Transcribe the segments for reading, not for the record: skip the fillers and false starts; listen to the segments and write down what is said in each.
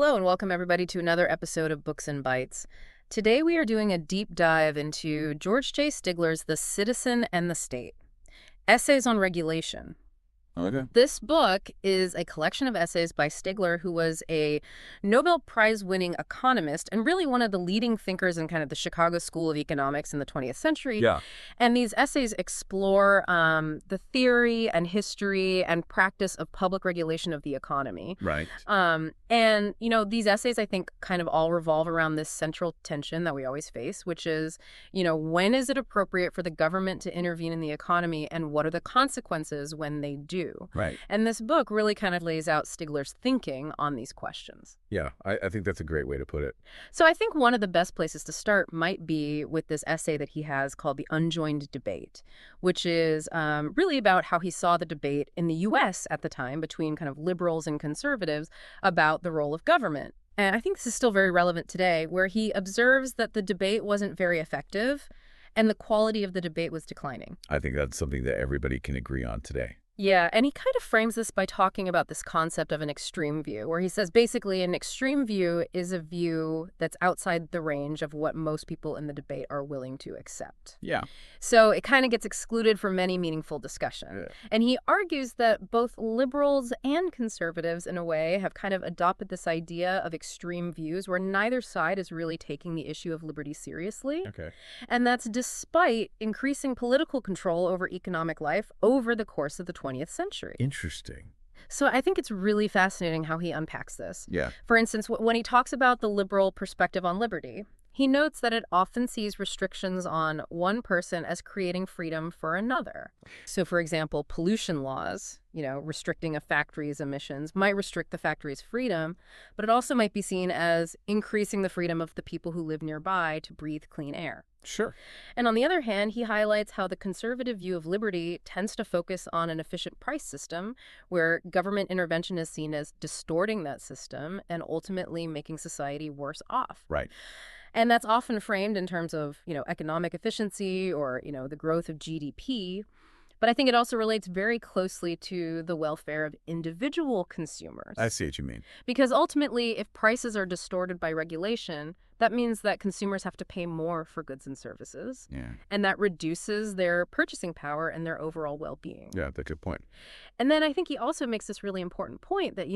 Hello and welcome everybody to another episode of Books and Bytes. Today we are doing a deep dive into George J. Stigler's The Citizen and the State, Essays on Regulation. Okay. This book is a collection of essays by Stigler, who was a Nobel Prize-winning economist and really one of the leading thinkers in kind of the Chicago School of Economics in the 20th century. Yeah. And these essays explore the theory and history and practice of public regulation of the economy. Right. And, these essays, I think, kind of all revolve around this central tension that we always face, which is, when is it appropriate for the government to intervene in the economy and what are the consequences when they do? Right. And this book really kind of lays out Stigler's thinking on these questions. Yeah, I think that's a great way to put it. So I think one of the best places to start might be with this essay that he has called The Unjoined Debate, which is really about how he saw the debate in the U.S. at the time between kind of liberals and conservatives about the role of government. And I think this is still very relevant today, where he observes that the debate wasn't very effective and the quality of the debate was declining. I think that's something that everybody can agree on today. Yeah, and he kind of frames this by talking about this concept of an extreme view, where he says basically an extreme view is a view that's outside the range of what most people in the debate are willing to accept. Yeah. So it kind of gets excluded from any meaningful discussion. Yeah. And he argues that both liberals and conservatives, in a way, have kind of adopted this idea of extreme views where neither side is really taking the issue of liberty seriously. Okay. And that's despite increasing political control over economic life over the course of the 20th century. Interesting. So I think it's really fascinating how he unpacks this. Yeah. For instance, when he talks about the liberal perspective on liberty, he notes that it often sees restrictions on one person as creating freedom for another. So, for example, pollution laws, restricting a factory's emissions might restrict the factory's freedom, but it also might be seen as increasing the freedom of the people who live nearby to breathe clean air. Sure. And on the other hand, he highlights how the conservative view of liberty tends to focus on an efficient price system where government intervention is seen as distorting that system and ultimately making society worse off. Right. And that's often framed in terms of, economic efficiency or, the growth of GDP. But I think it also relates very closely to the welfare of individual consumers. I see what you mean. Because ultimately, if prices are distorted by regulation, that means that consumers have to pay more for goods and services. Yeah. And that reduces their purchasing power and their overall well-being. Yeah, that's a good point. And then I think he also makes this really important point that,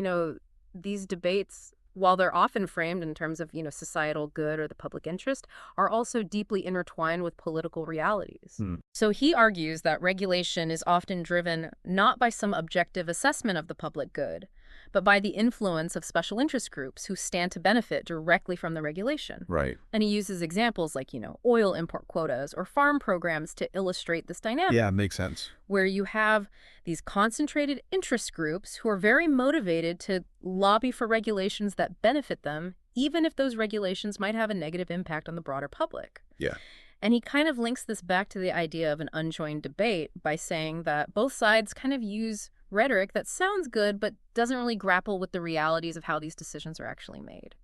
these debates, while they're often framed in terms of, societal good or the public interest, are also deeply intertwined with political realities. So he argues that regulation is often driven not by some objective assessment of the public good, but by the influence of special interest groups who stand to benefit directly from the regulation. Right. And he uses examples like, oil import quotas or farm programs to illustrate this dynamic. Yeah, makes sense. Where you have these concentrated interest groups who are very motivated to lobby for regulations that benefit them, even if those regulations might have a negative impact on the broader public. Yeah. And he kind of links this back to the idea of an unjoined debate by saying that both sides kind of use rhetoric that sounds good but doesn't really grapple with the realities of how these decisions are actually made.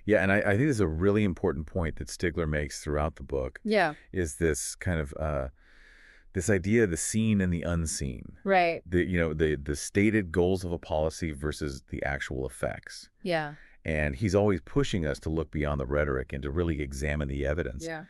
Yeah, and I think this is a really important point that Stigler makes throughout the book. Yeah. Is this kind of this idea of the seen and the unseen. Right. The stated goals of a policy versus the actual effects. Yeah. And he's always pushing us to look beyond the rhetoric and to really examine the evidence. Yeah.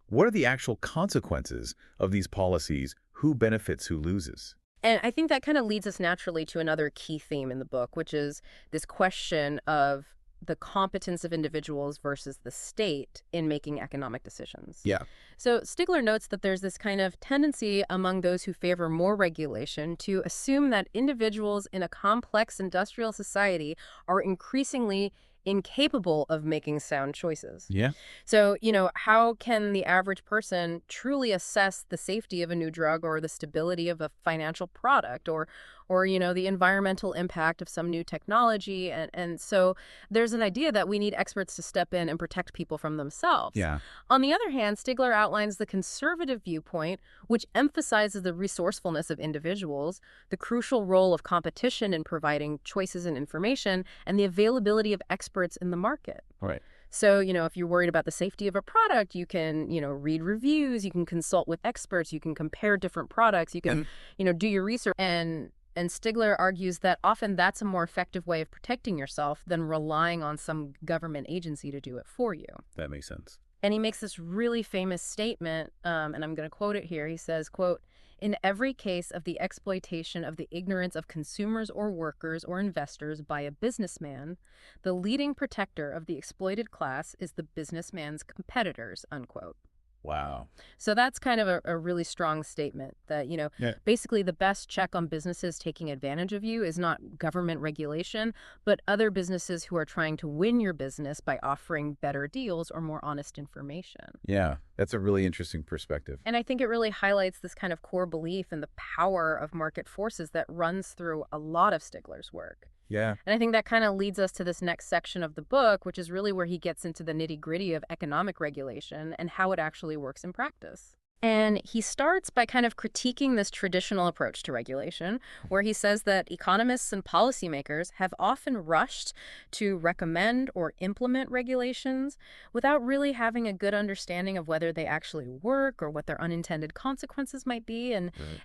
What are the actual consequences of these policies? Who benefits, who loses? And I think that kind of leads us naturally to another key theme in the book, which is this question of the competence of individuals versus the state in making economic decisions. Yeah. So Stigler notes that there's this kind of tendency among those who favor more regulation to assume that individuals in a complex industrial society are increasingly incapable of making sound choices. Yeah. So, how can the average person truly assess the safety of a new drug or the stability of a financial product or the environmental impact of some new technology? And so there's an idea that we need experts to step in and protect people from themselves. Yeah. On the other hand, Stigler outlines the conservative viewpoint, which emphasizes the resourcefulness of individuals, the crucial role of competition in providing choices and information, and the availability of experts in the market. Right. So, if you're worried about the safety of a product, you can, read reviews, you can consult with experts, you can compare different products, you can, do your research. And And Stigler argues that often that's a more effective way of protecting yourself than relying on some government agency to do it for you. That makes sense. And he makes this really famous statement, and I'm going to quote it here. He says, quote, "In every case of the exploitation of the ignorance of consumers or workers or investors by a businessman, the leading protector of the exploited class is the businessman's competitors," unquote. Wow. So that's kind of a really strong statement that, Yeah. basically the best check on businesses taking advantage of you is not government regulation, but other businesses who are trying to win your business by offering better deals or more honest information. Yeah, that's a really interesting perspective. And I think it really highlights this kind of core belief in the power of market forces that runs through a lot of Stigler's work. Yeah. And I think that kind of leads us to this next section of the book, which is really where he gets into the nitty-gritty of economic regulation and how it actually works in practice. And he starts by kind of critiquing this traditional approach to regulation, where he says that economists and policymakers have often rushed to recommend or implement regulations without really having a good understanding of whether they actually work or what their unintended consequences might be.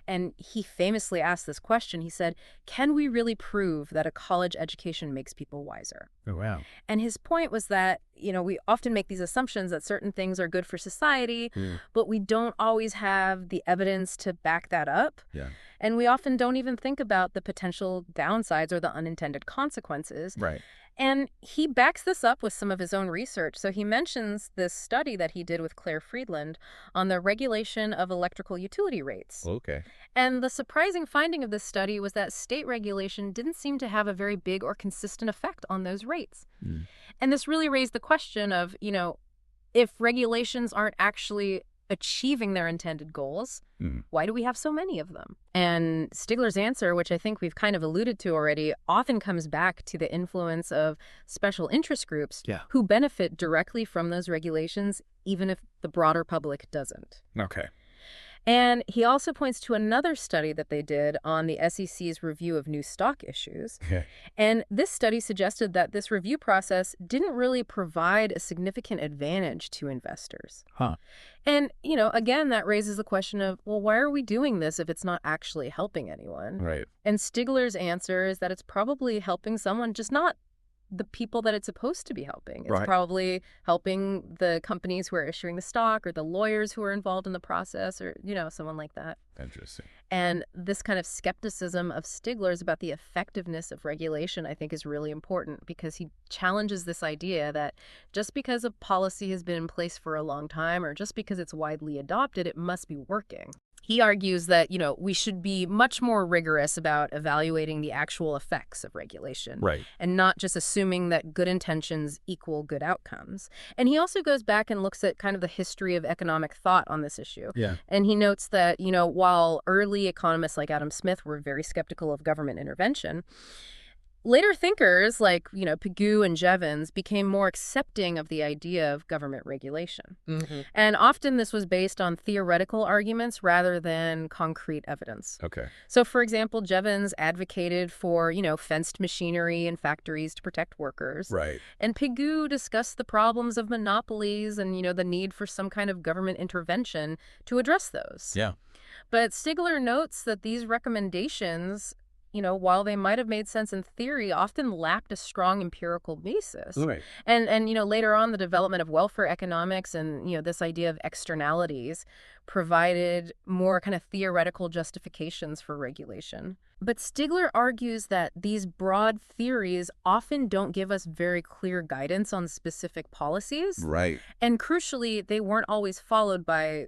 And he famously asked this question. He said, "Can we really prove that a college education makes people wiser?" Oh, wow. And his point was that, we often make these assumptions that certain things are good for society, but we don't always have the evidence to back that up. Yeah. And we often don't even think about the potential downsides or the unintended consequences. Right. And he backs this up with some of his own research. So he mentions this study that he did with Claire Friedland on the regulation of electrical utility rates. Okay. And the surprising finding of this study was that state regulation didn't seem to have a very big or consistent effect on those rates. And this really raised the question of, if regulations aren't actually achieving their intended goals, why do we have so many of them? And Stigler's answer, which I think we've kind of alluded to already, often comes back to the influence of special interest groups who benefit directly from those regulations, even if the broader public doesn't. Okay. And he also points to another study that they did on the SEC's review of new stock issues. Okay. And this study suggested that this review process didn't really provide a significant advantage to investors. Huh. And, again, that raises the question of, well, why are we doing this if it's not actually helping anyone? Right. And Stigler's answer is that it's probably helping someone, just not the people that it's supposed to be helping. It's probably helping the companies who are issuing the stock or the lawyers who are involved in the process or, someone like that. Interesting. And this kind of skepticism of Stigler's about the effectiveness of regulation, I think, is really important because he challenges this idea that just because a policy has been in place for a long time or just because it's widely adopted, it must be working. He argues that, we should be much more rigorous about evaluating the actual effects of regulation. Right. And not just assuming that good intentions equal good outcomes. And he also goes back and looks at kind of the history of economic thought on this issue. Yeah. And he notes that, while early economists like Adam Smith were very skeptical of government intervention, later thinkers like, Pigou and Jevons became more accepting of the idea of government regulation. And often this was based on theoretical arguments rather than concrete evidence. Okay. So, for example, Jevons advocated for, fenced machinery in factories to protect workers. Right. And Pigou discussed the problems of monopolies and, the need for some kind of government intervention to address those. Yeah. But Stigler notes that these recommendations, while they might have made sense in theory, often lacked a strong empirical basis. Right. And later on, the development of welfare economics and, this idea of externalities provided more kind of theoretical justifications for regulation. But Stigler argues that these broad theories often don't give us very clear guidance on specific policies. Right. And crucially, they weren't always followed by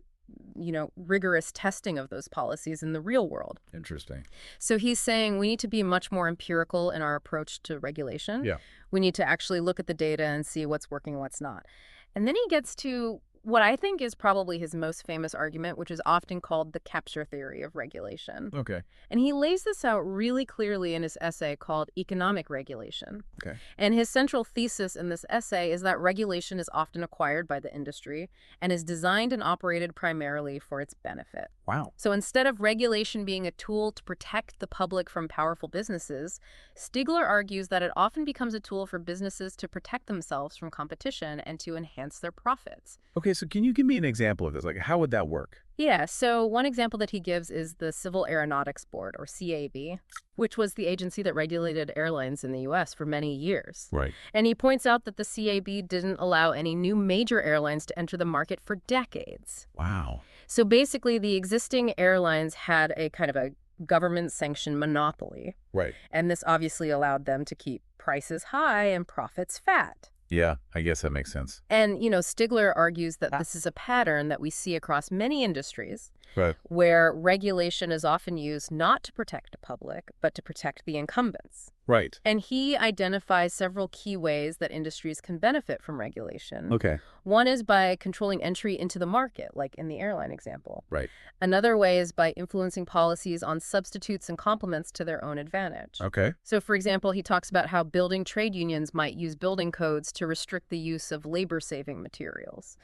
rigorous testing of those policies in the real world. Interesting. So he's saying we need to be much more empirical in our approach to regulation. Yeah. We need to actually look at the data and see what's working and what's not. And then he gets to what I think is probably his most famous argument, which is often called the capture theory of regulation. Okay. And he lays this out really clearly in his essay called Economic Regulation. Okay. And his central thesis in this essay is that regulation is often acquired by the industry and is designed and operated primarily for its benefit. Wow. So instead of regulation being a tool to protect the public from powerful businesses, Stigler argues that it often becomes a tool for businesses to protect themselves from competition and to enhance their profits. Okay, so can you give me an example of this? Like, how would that work? Yeah, so one example that he gives is the Civil Aeronautics Board, or CAB, which was the agency that regulated airlines in the U.S. for many years. Right. And he points out that the CAB didn't allow any new major airlines to enter the market for decades. Wow. So basically, the existing airlines had a kind of a government-sanctioned monopoly, Right. and this obviously allowed them to keep prices high and profits fat. Yeah, I guess that makes sense. And, Stigler argues that this is a pattern that we see across many industries Right. where regulation is often used not to protect the public, but to protect the incumbents. Right. And he identifies several key ways that industries can benefit from regulation. Okay. One is by controlling entry into the market, like in the airline example. Right. Another way is by influencing policies on substitutes and complements to their own advantage. Okay. So, for example, he talks about how building trade unions might use building codes to restrict the use of labor-saving materials,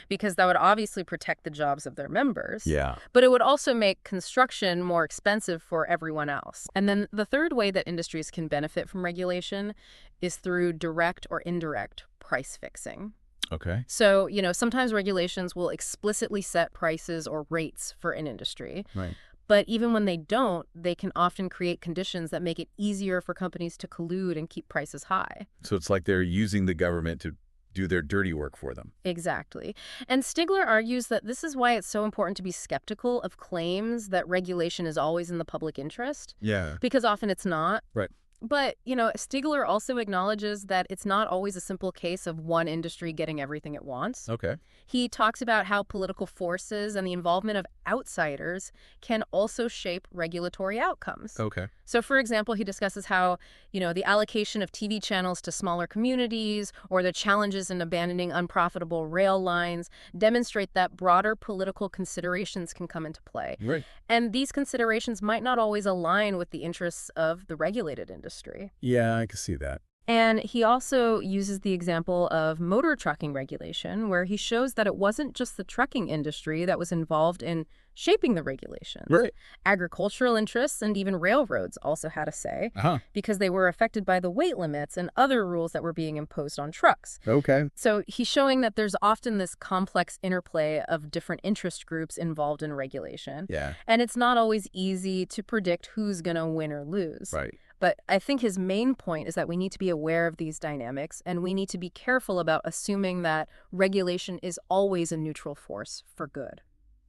because that would obviously protect the jobs of their members. Yeah. But it would also make construction more expensive for everyone else. And then the third way that industries can benefit from regulation is through direct or indirect price fixing. Okay. So, sometimes regulations will explicitly set prices or rates for an industry. Right. But even when they don't, they can often create conditions that make it easier for companies to collude and keep prices high. So it's like they're using the government to do their dirty work for them. Exactly. And Stigler argues that this is why it's so important to be skeptical of claims that regulation is always in the public interest, Yeah. because often it's not. Right. But, Stigler also acknowledges that it's not always a simple case of one industry getting everything it wants. Okay. He talks about how political forces and the involvement of outsiders can also shape regulatory outcomes. Okay. So, for example, he discusses how, the allocation of TV channels to smaller communities or the challenges in abandoning unprofitable rail lines demonstrate that broader political considerations can come into play. Right. And these considerations might not always align with the interests of the regulated industry. Yeah, I can see that. And he also uses the example of motor trucking regulation, where he shows that it wasn't just the trucking industry that was involved in shaping the regulations. Right. Agricultural interests and even railroads also had a say, Uh-huh. because they were affected by the weight limits and other rules that were being imposed on trucks. Okay. So he's showing that there's often this complex interplay of different interest groups involved in regulation. Yeah. And it's not always easy to predict who's going to win or lose. Right. But I think his main point is that we need to be aware of these dynamics, and we need to be careful about assuming that regulation is always a neutral force for good.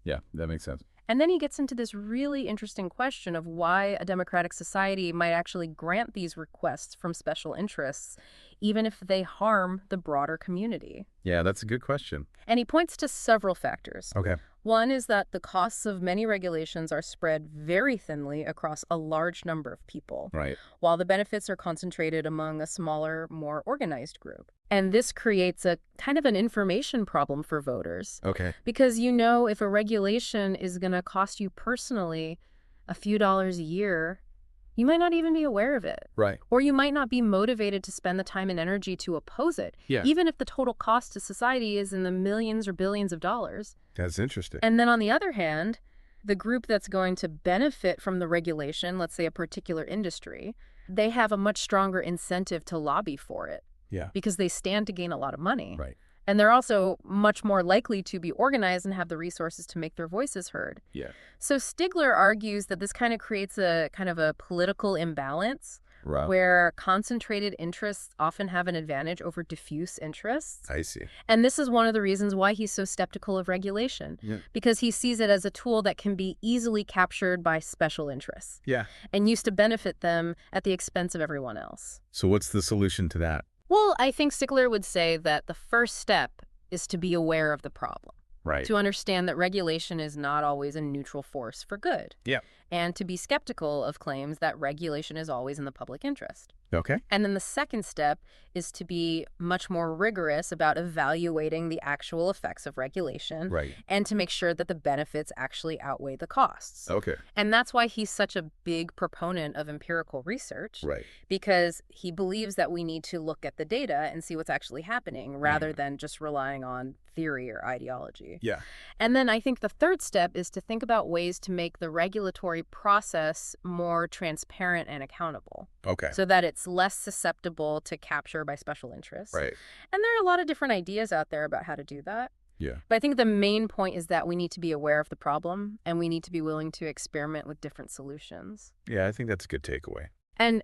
Yeah, that makes sense. And then he gets into this really interesting question of why a democratic society might actually grant these requests from special interests, even if they harm the broader community. Yeah, that's a good question. And he points to several factors. Okay. One is that the costs of many regulations are spread very thinly across a large number of people, Right. while the benefits are concentrated among a smaller, more organized group. And this creates a kind of an information problem for voters. Okay. Because if a regulation is going to cost you personally a few dollars a year, you might not even be aware of it. Right. Or you might not be motivated to spend the time and energy to oppose it, Yeah. even if the total cost to society is in the millions or billions of dollars. That's interesting. And then on the other hand, the group that's going to benefit from the regulation, let's say a particular industry, they have a much stronger incentive to lobby for it. Yeah. Because they stand to gain a lot of money. Right. And they're also much more likely to be organized and have the resources to make their voices heard. Yeah. So Stigler argues that this kind of creates a kind of a political imbalance Wow. where concentrated interests often have an advantage over diffuse interests. I see. And this is one of the reasons why he's so skeptical of regulation, Yeah. because he sees it as a tool that can be easily captured by special interests Yeah. and used to benefit them at the expense of everyone else. So what's the solution to that? Well, I think Stigler would say that the first step is to be aware of the problem, Right. to understand that regulation is not always a neutral force for good, Yeah. and to be skeptical of claims that regulation is always in the public interest. Okay. And then the second step is to be much more rigorous about evaluating the actual effects of regulation Right. and to make sure that the benefits actually outweigh the costs. Okay. And that's why he's such a big proponent of empirical research, Right. because he believes that we need to look at the data and see what's actually happening rather than just relying on theory or ideology. Yeah. And then I think the third step is to think about ways to make the regulatory process more transparent and accountable Okay. so that it's less susceptible to capture by special interests. Right. And there are a lot of different ideas out there about how to do that. Yeah. But I think the main point is that we need to be aware of the problem and we need to be willing to experiment with different solutions. Yeah, I think that's a good takeaway. And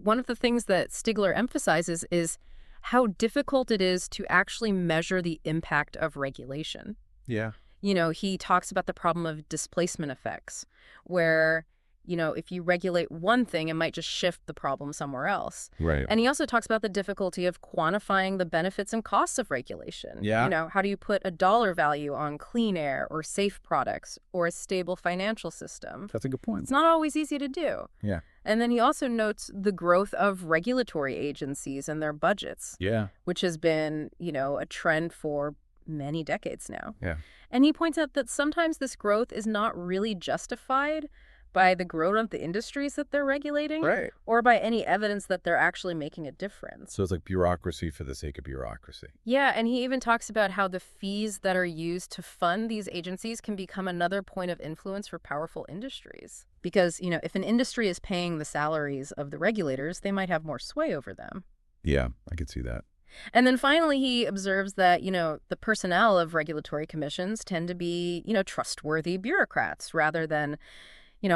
one of the things that Stigler emphasizes is how difficult it is to actually measure the impact of regulation. Yeah. He talks about the problem of displacement effects, where, if you regulate one thing, it might just shift the problem somewhere else. Right. And he also talks about the difficulty of quantifying the benefits and costs of regulation. Yeah. How do you put a dollar value on clean air or safe products or a stable financial system? That's a good point. It's not always easy to do. Yeah. And then he also notes the growth of regulatory agencies and their budgets, Yeah. which has been, a trend for many decades now. Yeah. And he points out that sometimes this growth is not really justified by the growth of the industries that they're regulating Right. or by any evidence that they're actually making a difference. So it's like bureaucracy for the sake of bureaucracy. Yeah, and he even talks about how the fees that are used to fund these agencies can become another point of influence for powerful industries. Because, if an industry is paying the salaries of the regulators, they might have more sway over them. Yeah, I could see that. And then finally, he observes that, the personnel of regulatory commissions tend to be, trustworthy bureaucrats rather than,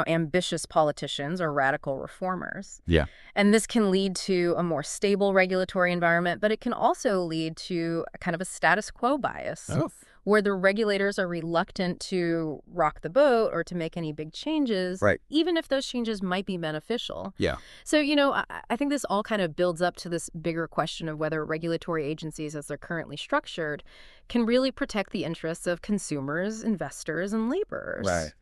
ambitious politicians or radical reformers. Yeah. And this can lead to a more stable regulatory environment, but it can also lead to a kind of a status quo bias. Oh. Where the regulators are reluctant to rock the boat or to make any big changes, Right. even if those changes might be beneficial. Yeah. So, I think this all kind of builds up to this bigger question of whether regulatory agencies, as they're currently structured, can really protect the interests of consumers, investors, and laborers. Right.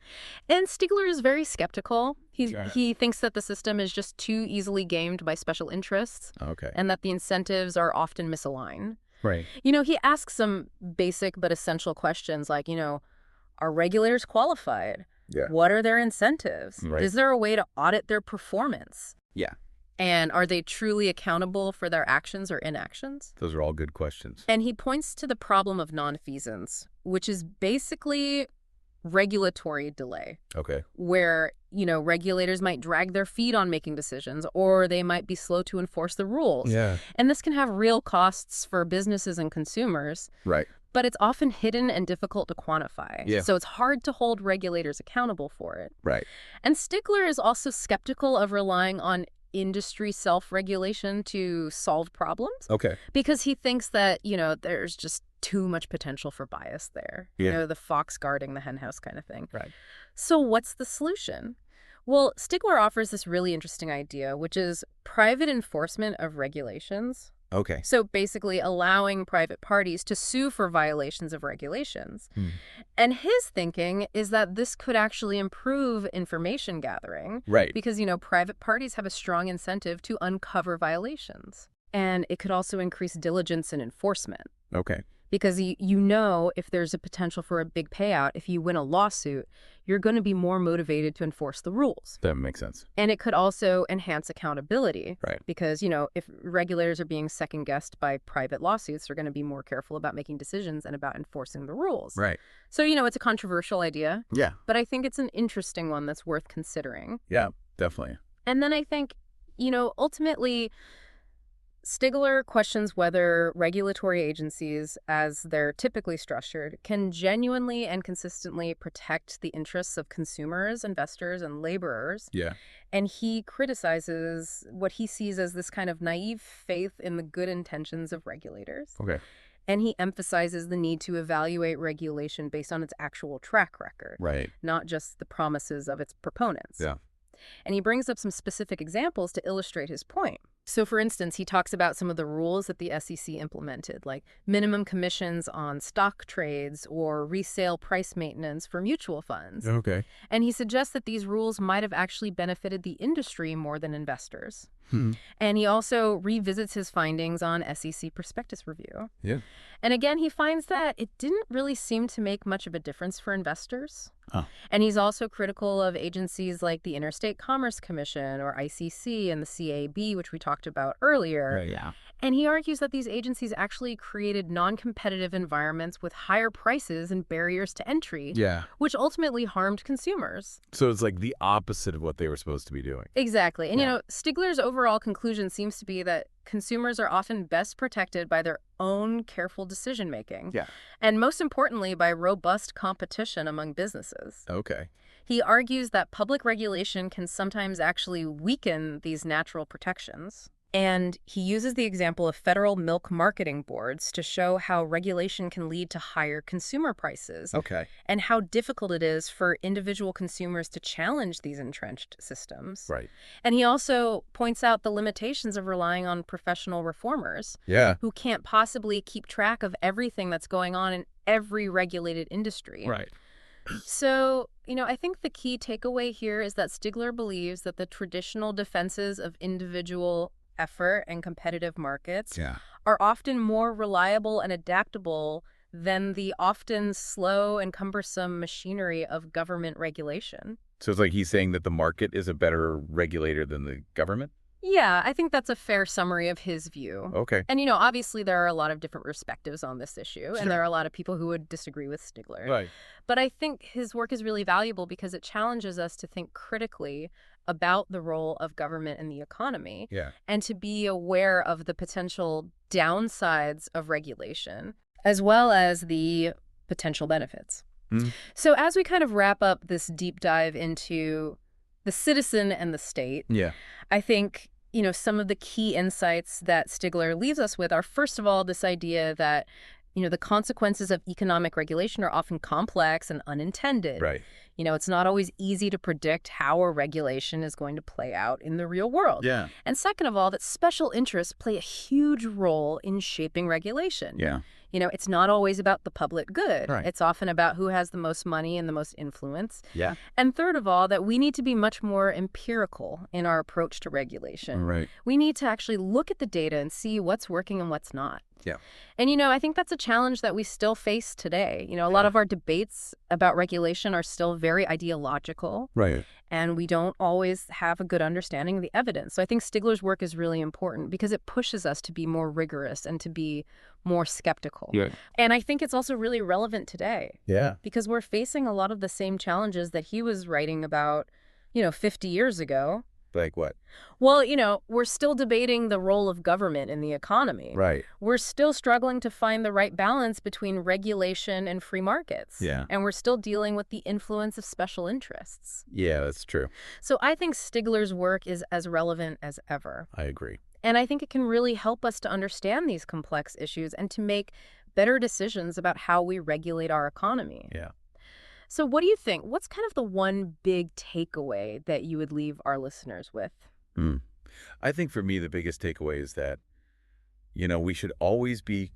And Stigler is very skeptical. Sure. He thinks that the system is just too easily gamed by special interests Okay. and that the incentives are often misaligned. Right. He asks some basic but essential questions like, are regulators qualified? Yeah. What are their incentives? Right. Is there a way to audit their performance? Yeah. And are they truly accountable for their actions or inactions? Those are all good questions. And he points to the problem of nonfeasance, which is basically regulatory delay, Okay. where, regulators might drag their feet on making decisions or they might be slow to enforce the rules. Yeah. And this can have real costs for businesses and consumers, Right. but it's often hidden and difficult to quantify. Yeah. So it's hard to hold regulators accountable for it. Right. And Stigler is also skeptical of relying on industry self-regulation to solve problems Okay. because he thinks that, there's just too much potential for bias there. Yeah. The fox guarding the henhouse kind of thing. Right. So what's the solution? Well, Stigler offers this really interesting idea, which is private enforcement of regulations. Okay. So basically allowing private parties to sue for violations of regulations. Hmm. And his thinking is that this could actually improve information gathering Right. because, private parties have a strong incentive to uncover violations. And it could also increase diligence in enforcement. Okay. Because if there's a potential for a big payout, if you win a lawsuit, you're going to be more motivated to enforce the rules. That makes sense. And it could also enhance accountability. Right. Because, if regulators are being second-guessed by private lawsuits, they're going to be more careful about making decisions and about enforcing the rules. Right. So, it's a controversial idea, Yeah. but I think it's an interesting one that's worth considering. Yeah, definitely. And then I think, ultimately, Stigler questions whether regulatory agencies, as they're typically structured, can genuinely and consistently protect the interests of consumers, investors, and laborers. Yeah. And he criticizes what he sees as this kind of naive faith in the good intentions of regulators. Okay. And he emphasizes the need to evaluate regulation based on its actual track record, Right. not just the promises of its proponents. Yeah. And he brings up some specific examples to illustrate his point. So, for instance, he talks about some of the rules that the SEC implemented, like minimum commissions on stock trades or resale price maintenance for mutual funds. Okay. And he suggests that these rules might have actually benefited the industry more than investors. Hmm. And he also revisits his findings on SEC prospectus review. Yeah. And again, he finds that it didn't really seem to make much of a difference for investors. Oh. And he's also critical of agencies like the Interstate Commerce Commission or ICC and the CAB, which we talked about earlier. Yeah. And he argues that these agencies actually created non-competitive environments with higher prices and barriers to entry, Yeah. which ultimately harmed consumers. So it's like the opposite of what they were supposed to be doing. Exactly. And, Yeah. Stigler's overall conclusion seems to be that consumers are often best protected by their own careful decision-making. Yeah. And most importantly, by robust competition among businesses. Okay. He argues that public regulation can sometimes actually weaken these natural protections. And he uses the example of federal milk marketing boards to show how regulation can lead to higher consumer prices Okay. and how difficult it is for individual consumers to challenge these entrenched systems. Right. And he also points out the limitations of relying on professional reformers Yeah. who can't possibly keep track of everything that's going on in every regulated industry. Right. So, I think the key takeaway here is that Stigler believes that the traditional defenses of individual effort and competitive markets Yeah. are often more reliable and adaptable than the often slow and cumbersome machinery of government regulation. So it's like he's saying that the market is a better regulator than the government? Yeah, I think that's a fair summary of his view. Okay. And, obviously there are a lot of different perspectives on this issue, Sure. and there are a lot of people who would disagree with Stigler. Right. But I think his work is really valuable because it challenges us to think critically about the role of government in the economy Yeah. and to be aware of the potential downsides of regulation, as well as the potential benefits. Mm. So as we kind of wrap up this deep dive into the citizen and the state, Yeah. I think, some of the key insights that Stigler leaves us with are, first of all, this idea that, the consequences of economic regulation are often complex and unintended. Right. It's not always easy to predict how a regulation is going to play out in the real world. Yeah. And second of all, that special interests play a huge role in shaping regulation. Yeah. It's not always about the public good. Right. It's often about who has the most money and the most influence. Yeah. And third of all, that we need to be much more empirical in our approach to regulation. Right. We need to actually look at the data and see what's working and what's not. Yeah. And, I think that's a challenge that we still face today. A lot of our debates about regulation are still very ideological, Right. and we don't always have a good understanding of the evidence. So I think Stigler's work is really important because it pushes us to be more rigorous and to be more skeptical. Yeah. And I think it's also really relevant today Yeah. because we're facing a lot of the same challenges that he was writing about, 50 years ago. Like what? Well, we're still debating the role of government in the economy. Right. We're still struggling to find the right balance between regulation and free markets. Yeah. And we're still dealing with the influence of special interests. Yeah, that's true. So I think Stigler's work is as relevant as ever. I agree. And I think it can really help us to understand these complex issues and to make better decisions about how we regulate our economy. Yeah. So what do you think? What's kind of the one big takeaway that you would leave our listeners with? I think for me, the biggest takeaway is that, we should always be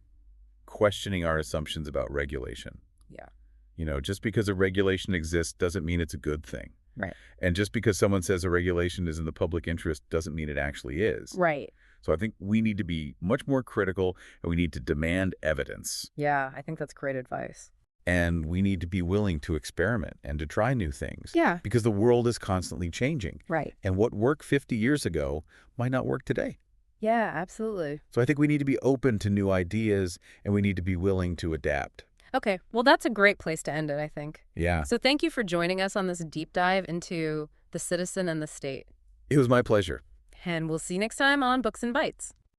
questioning our assumptions about regulation. Yeah. Just because a regulation exists doesn't mean it's a good thing. Right. And just because someone says a regulation is in the public interest doesn't mean it actually is. Right. So I think we need to be much more critical, and we need to demand evidence. Yeah, I think that's great advice. And we need to be willing to experiment and to try new things. Yeah. Because the world is constantly changing. Right. And what worked 50 years ago might not work today. Yeah, absolutely. So I think we need to be open to new ideas, and we need to be willing to adapt. Okay, well, that's a great place to end it, I think. Yeah. So thank you for joining us on this deep dive into the citizen and the state. It was my pleasure. And we'll see you next time on Books and Bytes.